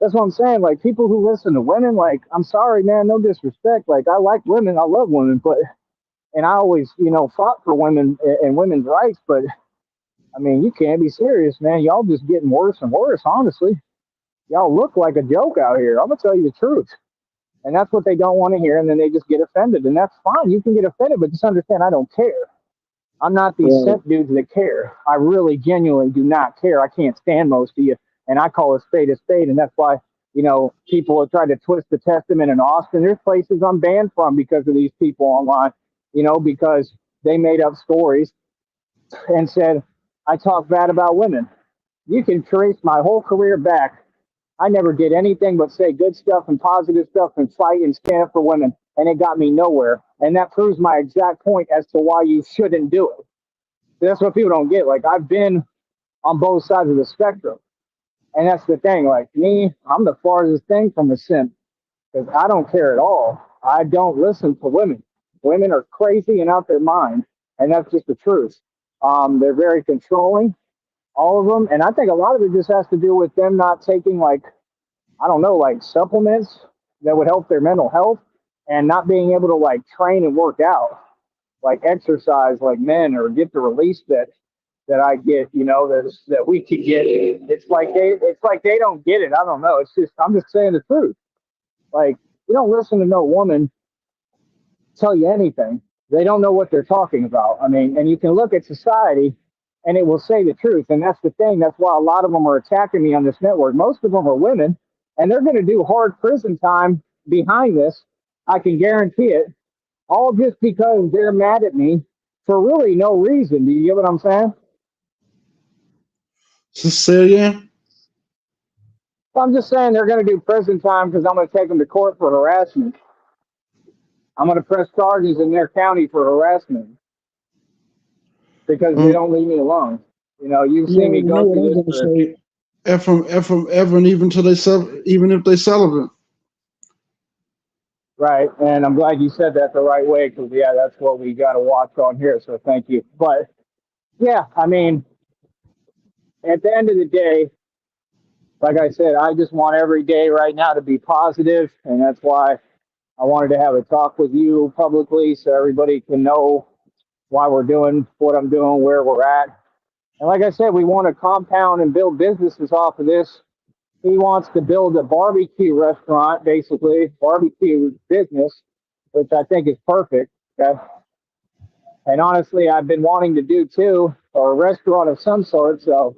Speaker 1: That's what I'm saying. Like people who listen to women, like I'm sorry, man, no disrespect. Like I like women, I love women, but and I always, fought for women and women's rights. But I mean, you can't be serious, man. Y'all just getting worse and worse. Honestly, y'all look like a joke out here. I'm gonna tell you the truth, and that's what they don't want to hear, and then they just get offended, and that's fine. You can get offended, but just understand, I don't care. I'm not these
Speaker 2: Right.
Speaker 1: simp dudes that care. I really genuinely do not care. I can't stand most of you. And I call a spade. And that's why, people have tried to twist the testament in Austin. There's places I'm banned from because of these people online, because they made up stories and said, I talk bad about women. You can trace my whole career back. I never did anything but say good stuff and positive stuff and fight and stand up for women. And it got me nowhere. And that proves my exact point as to why you shouldn't do it. That's what people don't get. Like I've been on both sides of the spectrum, and that's the thing. Like me, I'm the farthest thing from a simp because I don't care at all. I don't listen to women. Women are crazy and out their mind, and that's just the truth. They're very controlling, all of them, and I think a lot of it just has to do with them not taking like I don't know, like supplements that would help their mental health, and not being able to like train and work out, like exercise like men, or get the release that I get, that we could get. It's like they don't get it. I don't know. It's just I'm just saying the truth. Like you don't listen to no woman tell you anything. They don't know what they're talking about. I mean, and you can look at society and it will say the truth. And that's the thing. That's why a lot of them are attacking me on this network. Most of them are women, and they're going to do hard prison time behind this. I can guarantee it. All just because they're mad at me for really no reason. Do you get what I'm saying?
Speaker 2: Cecilia?
Speaker 1: I'm just saying they're going to do prison time because I'm going to take them to court for harassment. I'm going to press charges in their county for harassment because they
Speaker 2: Um,
Speaker 1: don't leave me alone. You've
Speaker 2: yeah,
Speaker 1: seen me
Speaker 2: you know
Speaker 1: go
Speaker 2: what
Speaker 1: through
Speaker 2: I'm
Speaker 1: this
Speaker 2: gonna
Speaker 1: for
Speaker 2: say. F them ever, and even till even if they celibate.
Speaker 1: right, and I'm glad you said that the right way because yeah, that's what we got to watch on here. So thank you. But yeah, I mean, at the end of the day, like I said, I just want every day right now to be positive, and that's why I wanted to have a talk with you publicly so everybody can know why we're doing what I'm doing, where we're at. And like I said, we want to compound and build businesses off of this. He wants to build a barbecue restaurant, basically, barbecue business, which I think is perfect. Okay. And honestly, I've been wanting to do too, or a restaurant of some sort. So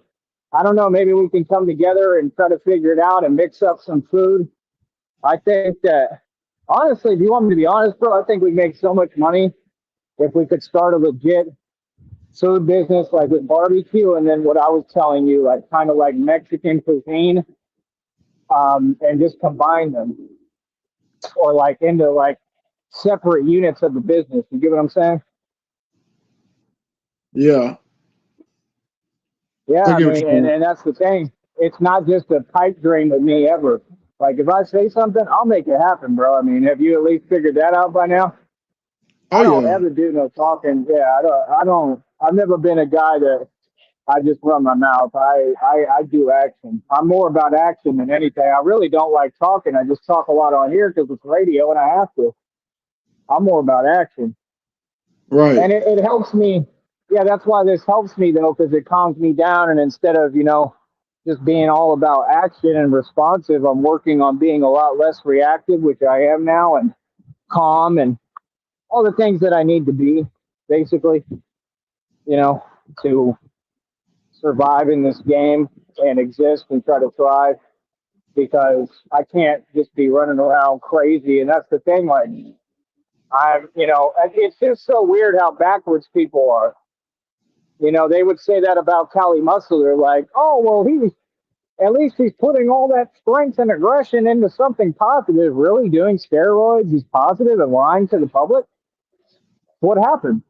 Speaker 1: I don't know. Maybe we can come together and try to figure it out and mix up some food. I think that honestly, if you want me to be honest, bro, I think we make so much money if we could start a legit food business like with barbecue and then what I was telling you, like kind of like Mexican cuisine, and just combine them or like into like separate units of the business. You get what I'm saying?
Speaker 2: Yeah,
Speaker 1: Yeah,
Speaker 2: I
Speaker 1: I
Speaker 2: get what
Speaker 1: mean,
Speaker 2: you're saying.
Speaker 1: and that's the thing. It's not just a pipe dream with me ever. Like if I say something, I'll make it happen, bro. I mean, have you at least figured that out by now?
Speaker 2: Oh
Speaker 1: I don't
Speaker 2: yeah,
Speaker 1: ever do no talking. Yeah, I don't. I've never been a guy that I just run my mouth. I do action. I'm more about action than anything. I really don't like talking. I just talk a lot on here because it's radio and I have to. I'm more about action.
Speaker 2: right.
Speaker 1: And it helps me. Yeah, that's why this helps me though, because it calms me down. And instead of, just being all about action and responsive, I'm working on being a lot less reactive, which I am now, and calm and all the things that I need to be, basically, you know, to survive in this game and exist and try to thrive because I can't just be running around crazy. And that's the thing. Like, it's just so weird how backwards people are. They would say that about Cali Muscle. They're like, oh, well, at least he's putting all that strength and aggression into something positive. Really doing steroids? He's positive and lying to the public? What happened?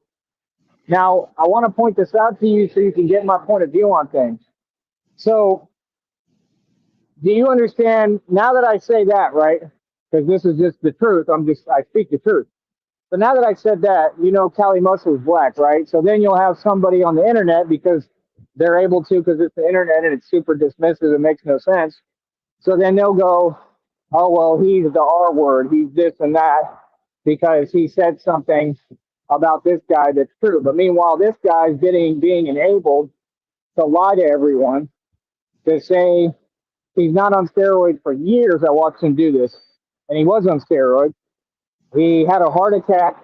Speaker 1: Now, I want to point this out to you so you can get my point of view on things. So, do you understand now that I say that, right? Because this is just the truth. I speak the truth. But now that I said that, Cali Muscle is black, right? So then you'll have somebody on the internet because they're able to, because it's the internet and it's super dismissive. It makes no sense. So then they'll go, oh, well, he's the R word. He's this and that because he said something about this guy that's true. But meanwhile, this guy's being enabled to lie to everyone, to say he's not on steroids for years. I watched him do this, and he was on steroids. He had a heart attack,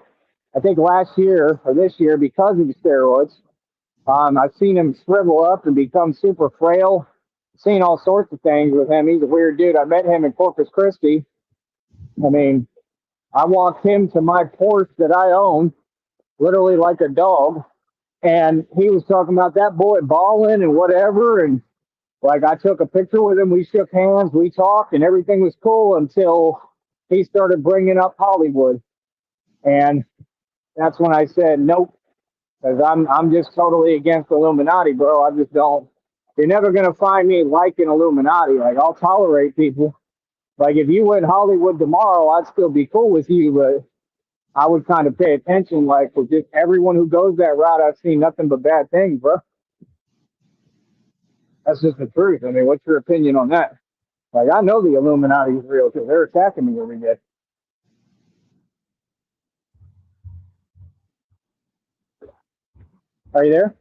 Speaker 1: I think last year or this year because of the steroids. I've seen him shrivel up and become super frail. Seen all sorts of things with him. He's a weird dude. I met him in Corpus Christi. I mean, I walked him to my Porsche that I own, literally like a dog. And he was talking about that boy balling and whatever. And like I took a picture with him. We shook hands. We talked, and everything was cool until he started bringing up Hollywood. And that's when I said nope, because I'm just totally against Illuminati, bro. I just don't. You're never gonna find me liking Illuminati. Like I'll tolerate people. Like if you went Hollywood tomorrow, I'd still be cool with you, but I would kind of pay attention. Like for just everyone who goes that route, I've seen nothing but bad things, bro. That's just the truth. I mean, what's your opinion on that? Like I know the Illuminati is real because they're attacking me every day. Are you there,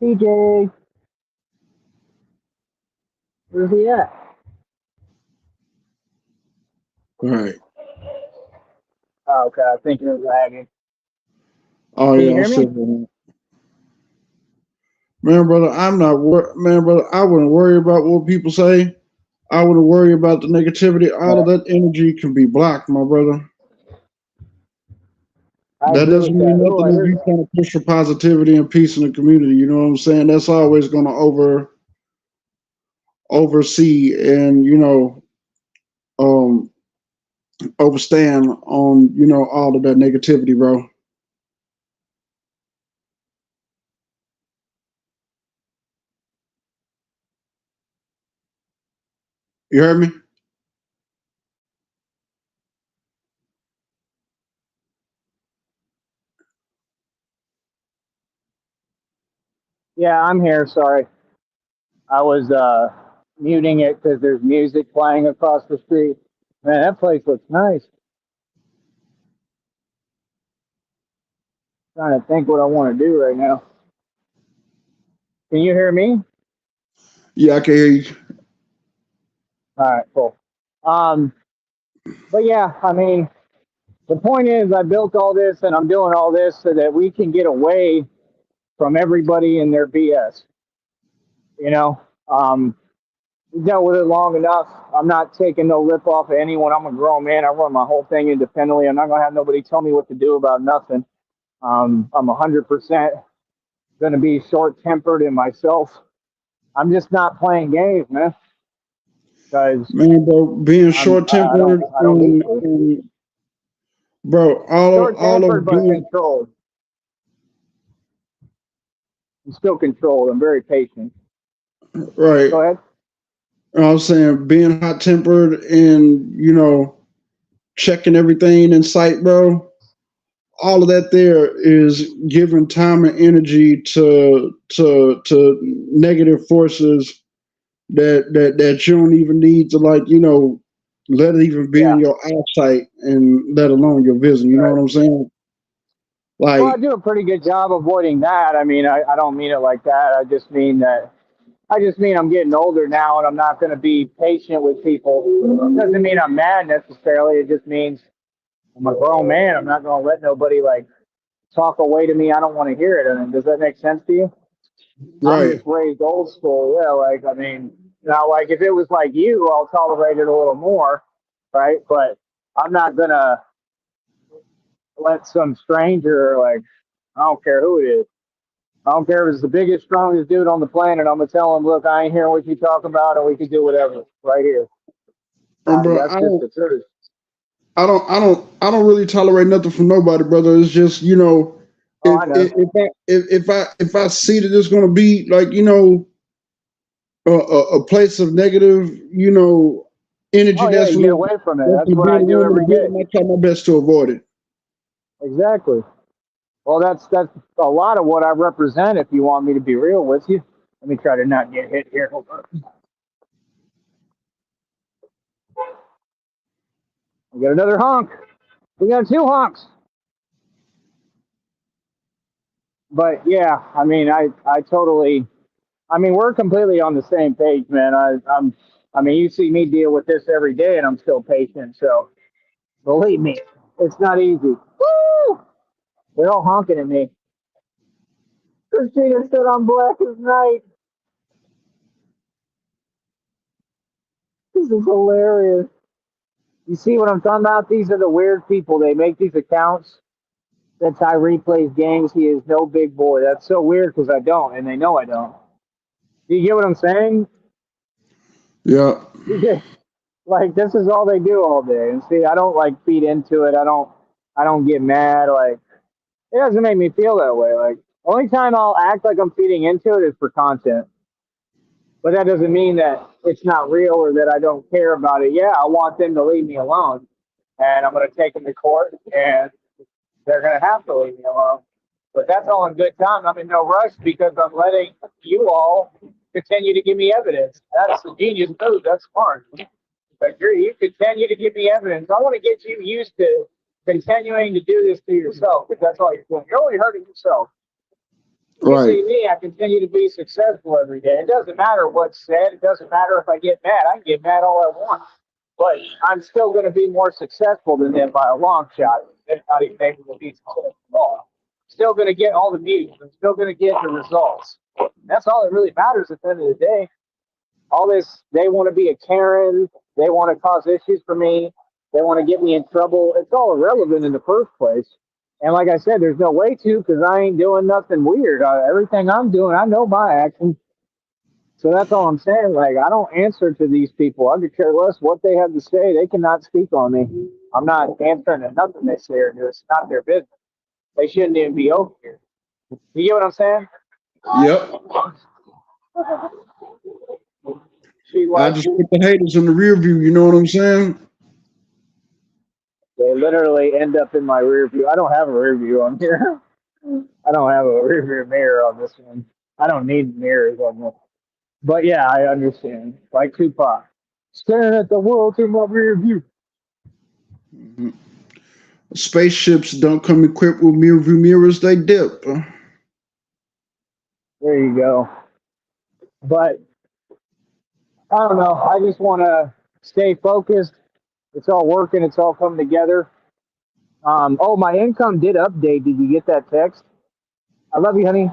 Speaker 1: CJ? Where's he at?
Speaker 2: Right.
Speaker 1: Oh, okay, I think you're lagging.
Speaker 2: Oh
Speaker 1: Can you
Speaker 2: yeah, I'm
Speaker 1: hear me?
Speaker 2: still. Man, brother, I'm not man, brother. I wouldn't worry about what people say. I wouldn't worry about the negativity. All of
Speaker 1: Yeah,
Speaker 2: that energy can be blocked, my brother.
Speaker 1: I
Speaker 2: That
Speaker 1: agree
Speaker 2: doesn't
Speaker 1: with that.
Speaker 2: mean
Speaker 1: Oh,
Speaker 2: nothing
Speaker 1: I
Speaker 2: if
Speaker 1: heard.
Speaker 2: you trying to push for positivity and peace in the community. You know what I'm saying? That's always going to oversee and um overstand on all of that negativity, bro. You heard me?
Speaker 1: Yeah, I'm here. Sorry, I was muting it because there's music playing across the street. Man, that place looks nice. Trying to think what I want to do right now. Can you hear me?
Speaker 2: Yeah, I can hear you.
Speaker 1: All right, cool. Um, but yeah, I mean, The point is, I built all this and I'm doing all this so that we can get away from everybody and their BS. You know, we dealt with it long enough. I'm not taking no lip off of anyone. I'm a grown man. I run my whole thing independently. I'm not gonna have nobody tell me what to do about nothing. I'm 100% gonna be short tempered in myself. I'm just not playing games, man, because
Speaker 2: Man, bro, being short tempered
Speaker 1: I don't need to.
Speaker 2: and bro,
Speaker 1: Short
Speaker 2: all
Speaker 1: tempered
Speaker 2: of
Speaker 1: but
Speaker 2: being
Speaker 1: controlled. I'm still controlled. I'm very patient.
Speaker 2: right.
Speaker 1: Go ahead.
Speaker 2: I'm saying being hot tempered and checking everything in sight, bro. All of that there is giving time and energy to negative forces that you don't even need to let it even be
Speaker 1: Yeah.
Speaker 2: in your eyesight and let alone your vision. You know
Speaker 1: Right.
Speaker 2: what I'm saying?
Speaker 1: Well, I
Speaker 2: Like,
Speaker 1: do a pretty good job avoiding that. I mean, I don't mean it like that. I just mean I'm getting older now and I'm not going to be patient with people. It doesn't mean I'm mad necessarily. It just means I'm a grown man. I'm not going to let nobody like talk away to me. I don't want to hear it. I mean, does that make sense to you? I'm
Speaker 2: right,
Speaker 1: just raised old school. Yeah, like I mean, now like if it was like you, I'll tolerate it a little more, right? But I'm not gonna let some stranger like I don't care who it is. I don't care if it's the biggest, strongest dude on the planet. I'm gonna tell him, look, I ain't hearing what you talking about, and we can do whatever right here.
Speaker 2: bro.
Speaker 1: That's just the truth.
Speaker 2: I don't really tolerate nothing from nobody, brother. It's just
Speaker 1: Oh, I know.
Speaker 2: if I see that it's gonna be like a place of negative energy
Speaker 1: Oh yeah, you get away from it.
Speaker 2: that's
Speaker 1: That's
Speaker 2: gonna
Speaker 1: what
Speaker 2: be in
Speaker 1: I
Speaker 2: the
Speaker 1: do
Speaker 2: room, and
Speaker 1: every day.
Speaker 2: I try my best to avoid it.
Speaker 1: Exactly. Well, that's a lot of what I represent. If you want me to be real with you, let me try to not get hit here. Hold on. We got another honk. We got two honks. But yeah, I mean, I totally. I mean, we're completely on the same page, man. I mean, you see me deal with this every day, and I'm still patient. So believe me, it's not easy. Woo! They're all honking at me. Christina said I'm black as night. This is hilarious. You see what I'm talking about? These are the weird people. They make these accounts that Tyree plays games. He is no big boy. That's so weird because I don't, and they know I don't. Do you get what I'm saying?
Speaker 2: Yeah,
Speaker 1: Like this is all they do all day. And see, I don't like feed into it. I don't get mad. Like it doesn't make me feel that way. Like only time I'll act like I'm feeding into it is for content. But that doesn't mean that it's not real or that I don't care about it. Yeah, I want them to leave me alone. And I'm gonna take them to court and they're gonna have to leave me alone. But that's all in good time. I'm in no rush because I'm letting you all continue to give me evidence. That's the genius move. That's smart. But you continue to give me evidence. I want to get you used to continuing to do this to yourself because that's all you're doing. You're only hurting yourself. You
Speaker 2: right,
Speaker 1: see me, I continue to be successful every day. It doesn't matter what's said. It doesn't matter if I get mad. I can get mad all I want. But I'm still going to be more successful than them by a long shot. They're not even able to be successful at all. Still going to get all the views. I'm still going to get the results. That's all that really matters at the end of the day. All this, they want to be a Karen. They want to cause issues for me. They want to get me in trouble. It's all irrelevant in the first place. And like I said, there's no way to because I ain't doing nothing weird. Everything I'm doing, I know my actions. So that's all I'm saying. Like, I don't answer to these people. I could care less what they have to say. They cannot speak on me. I'm not answering to nothing they say or do. It's not their business. They shouldn't even be over here. You get what I'm saying?
Speaker 2: yep.
Speaker 1: She
Speaker 2: I
Speaker 1: like
Speaker 2: just put the haters in the rear view. You know what I'm saying?
Speaker 1: they literally end up in my rear view. I don't have a rear view on here. I don't have a rear view mirror on this one. I don't need mirrors on this. But yeah, I understand. Like Tupac. Staring at the world through my rear view.
Speaker 2: Mhm. Spaceships don't come equipped with mirror view mirrors. They dip.
Speaker 1: There you go. But I don't know. I just want to stay focused. It's all working. It's all coming together. Oh, my income did update. Did you get that text? I love you, honey.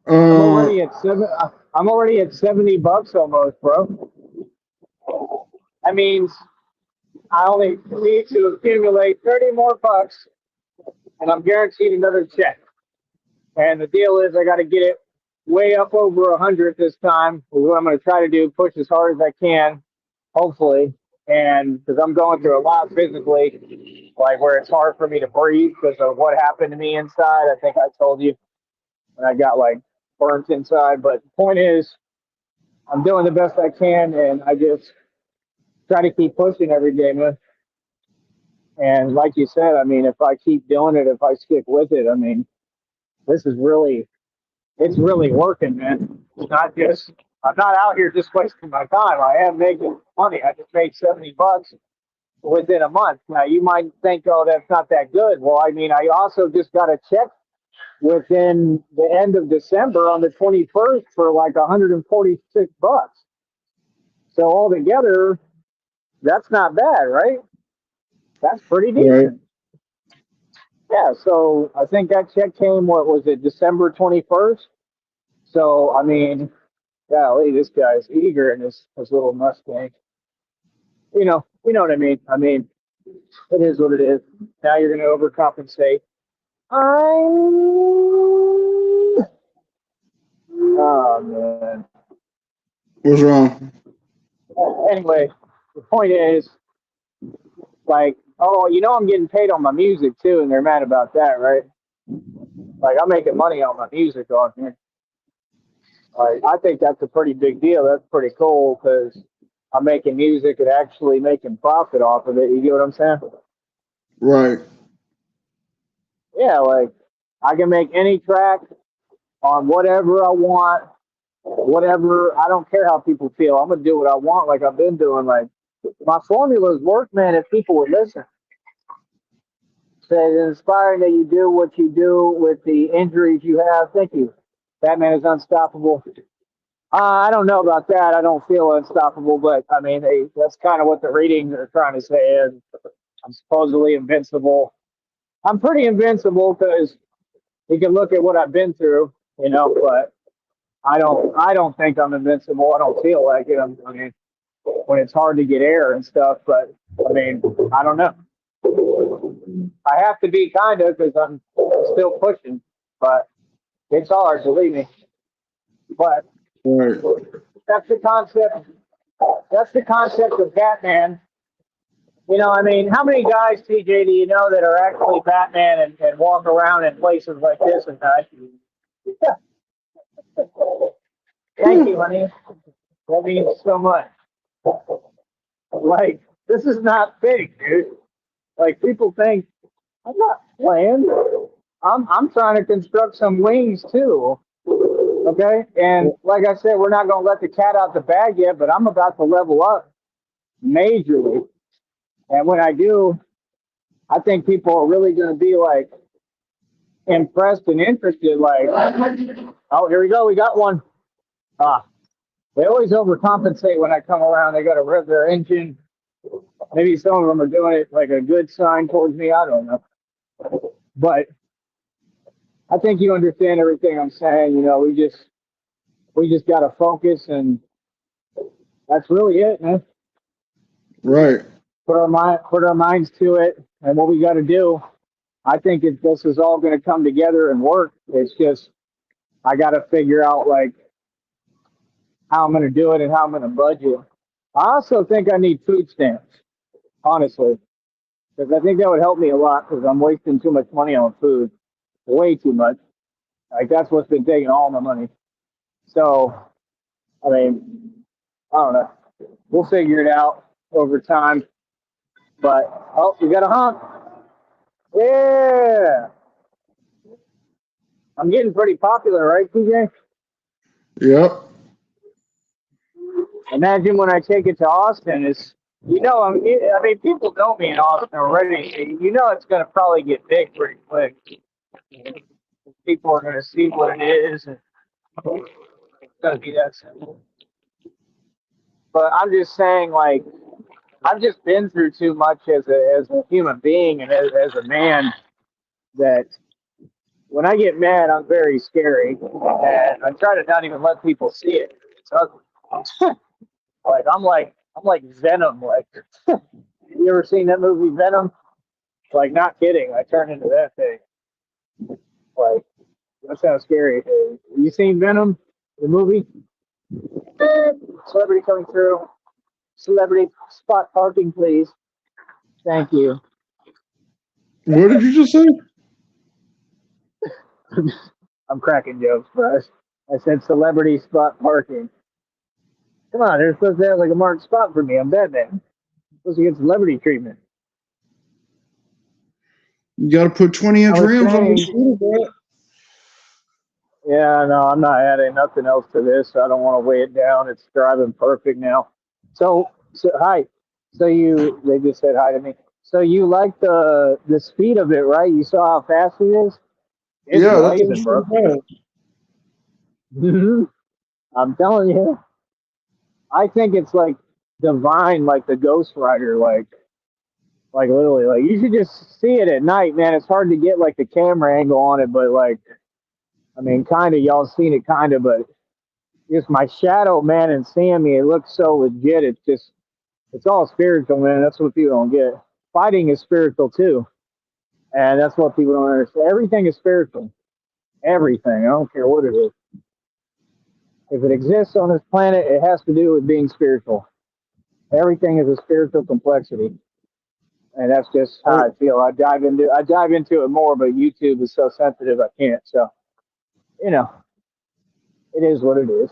Speaker 1: I'm
Speaker 2: Uh,
Speaker 1: already at seven. I'm already at $70 almost, bro. That means I only need to accumulate 30 more bucks, and I'm guaranteed another check. And the deal is, I got to get it way up over 100 this time. What I'm going to try to do, push as hard as I can, hopefully. And because I'm going through a lot physically, like where it's hard for me to breathe because of what happened to me inside. I think I told you when I got like burnt inside. But the point is, I'm doing the best I can, and I just try to keep pushing every day, man. And like you said, I mean, if I keep doing it, if I stick with it, I mean, this is really, it's really working, man. It's not just, I'm not out here just wasting my time. I am making money. I just made $70 within a month. Now, you might think, oh, that's not that good. Well, I mean, I also just got a check within the end of December on the 21st for like $146. So altogether, that's not bad, right? That's pretty
Speaker 2: right.
Speaker 1: decent. Yeah, so I think that check came, what was it, December 21st? So, I mean, golly, this guy's eager in his little Mustang. You know what I mean? I mean, it is what it is. Now you're going to overcompensate. I'm. Oh, man.
Speaker 2: What's wrong?
Speaker 1: Anyway, the point is, like, oh, I'm getting paid on my music too, and they're mad about that, right? Like, I'm making money on my music on here. Like, I think that's a pretty big deal. That's pretty cool because I'm making music and actually making profit off of it. You get what I'm saying?
Speaker 2: Right.
Speaker 1: Yeah, like I can make any track on whatever I want, whatever. I don't care how people feel. I'm gonna do what I want, like I've been doing. Like my formulas work, man. If people would listen, say it's inspiring that you do what you do with the injuries you have. Thank you. Batman is unstoppable. I don't know about that. I don't feel unstoppable, but I mean, that's kind of what the readings are trying to say. And I'm supposedly invincible. I'm pretty invincible because you can look at what I've been through, but I don't think I'm invincible. I don't feel like it. I mean, when it's hard to get air and stuff, but I mean, I don't know. I have to be kind of because I'm still pushing, but it's hard, believe me. But
Speaker 2: Right.
Speaker 1: that's the concept. That's the concept of Batman. I mean, how many guys, TJ, do you know that are actually Batman and walk around in places like this and that? Thank you, honey. That means so much. Like, this is not fake, dude. Like, people think I'm not playing. I'm trying to construct some wings too. Okay, and like I said, we're not gonna let the cat out the bag yet, but I'm about to level up majorly. And when I do, I think people are really gonna be like impressed and interested. Like, oh, here we go, we got one. Ah, they always overcompensate when I come around. They got to rev their engine. Maybe some of them are doing it like a good sign towards me. I don't know. But I think you understand everything I'm saying. We just got to focus, and that's really it, man.
Speaker 2: Right.
Speaker 1: Put our minds to it, and what we got to do. I think this is all going to come together and work. It's just I got to figure out like how I'm going to do it and how I'm going to budget. I also think I need food stamps, honestly, because I think that would help me a lot because I'm wasting too much money on food, way too much. Like that's what's been taking all my money. So, I mean, I don't know. We'll figure it out over time. But oh, you got a honk. Yeah, I'm getting pretty popular, right, TJ?
Speaker 2: Yep.
Speaker 1: Imagine when I take it to Austin. I mean, people know me in Austin already. It's going to probably get big pretty quick. People are going to see what it is, and it's going to be that simple. But I'm just saying, like, I've just been through too much as a human being and as a man that when I get mad, I'm very scary, and I try to not even let people see it. So, I'm like Venom. Like, you ever seen that movie Venom? Like, not kidding. I turn into that thing. Like, that sounds scary. You seen Venom, the movie? Celebrity coming through. Celebrity spot parking, please. Thank you.
Speaker 2: What did you just say?
Speaker 1: I'm cracking jokes, but I said celebrity spot parking. Come on, they're supposed to have like a marked spot for me. I'm Batman. I'm supposed to get celebrity treatment.
Speaker 2: You got to put 20-inch
Speaker 1: I was
Speaker 2: rims on your
Speaker 1: saying,
Speaker 2: scooter, bro.
Speaker 1: yeah, no, I'm not adding nothing else to this. I don't want to weigh it down. It's driving perfect now. So hi. So they just said hi to me. So you like the speed of it, right? You saw how fast it is. It's
Speaker 2: Yeah, that's what
Speaker 1: blazing,
Speaker 2: I'm
Speaker 1: bro.
Speaker 2: saying.
Speaker 1: I'm telling you. I think it's like divine, like the Ghost Rider, like literally, like you should just see it at night, man. It's hard to get like the camera angle on it, but like, I mean, kind of, y'all seen it, kind of, but just my shadow, man, and seeing me, it looks so legit. It's just, it's all spiritual, man. That's what people don't get. Fighting is spiritual too, and that's what people don't understand. Everything is spiritual. Everything. I don't care what it is. If it exists on this planet, it has to do with being spiritual. Everything is a spiritual complexity. And that's just how I feel. I dive into it more, but YouTube is so sensitive I can't. So, you know, it is what it is.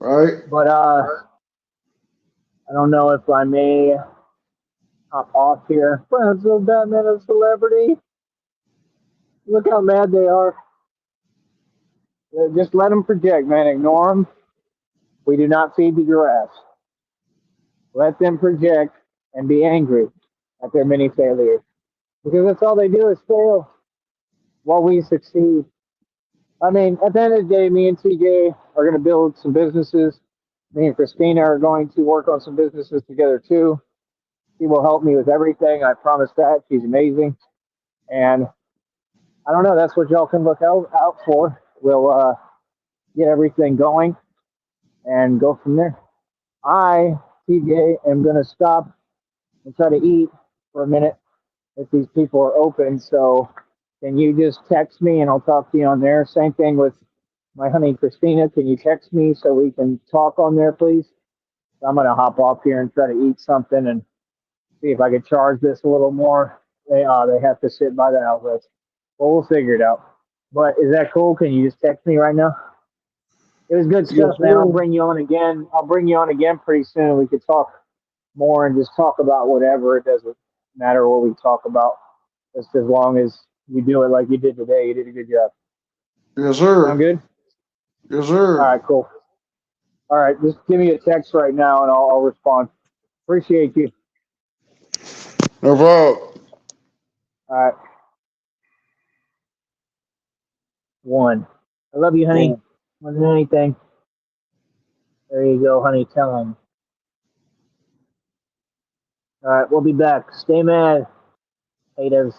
Speaker 2: Right?
Speaker 1: But I don't know if I may hop off here. Friends of Batman and celebrity. Look how mad they are. Just let them project, man. Ignore them. We do not feed the giraffes. Let them project and be angry at their many failures. Because that's all they do is fail while we succeed. I mean, at the end of the day, me and TJ are going to build some businesses. Me and Christina are going to work on some businesses together too. She will help me with everything. I promise that. She's amazing. And I don't know. That's what y'all can look out for. We'll get everything going and go from there. I, TJ, am going to stop and try to eat for a minute if these people are open. So can you just text me and I'll talk to you on there? Same thing with my honey Christina. Can you text me so we can talk on there, please? I'm going to hop off here and try to eat something and see if I could charge this a little more. They have to sit by the outlets. Well, we'll figure it out. But is that cool? Can you just text me right now? It was good
Speaker 2: Yes,
Speaker 1: stuff, man.
Speaker 2: sir.
Speaker 1: I'll bring you on again. I'll bring you on again pretty soon. We could talk more and just talk about whatever. It doesn't matter what we talk about, just as long as you do it like you did today. You did a good job.
Speaker 2: Yes,
Speaker 1: Sound
Speaker 2: sir.
Speaker 1: good?
Speaker 2: Yes,
Speaker 1: All
Speaker 2: sir.
Speaker 1: right, cool. All right, just give me a text right now and I'll respond. Appreciate you.
Speaker 2: No problem.
Speaker 1: All right, one. I love you, honey.
Speaker 2: Well,
Speaker 1: More than anything. There you go, honey. Tell him. All right, we'll be back. Stay mad, haters.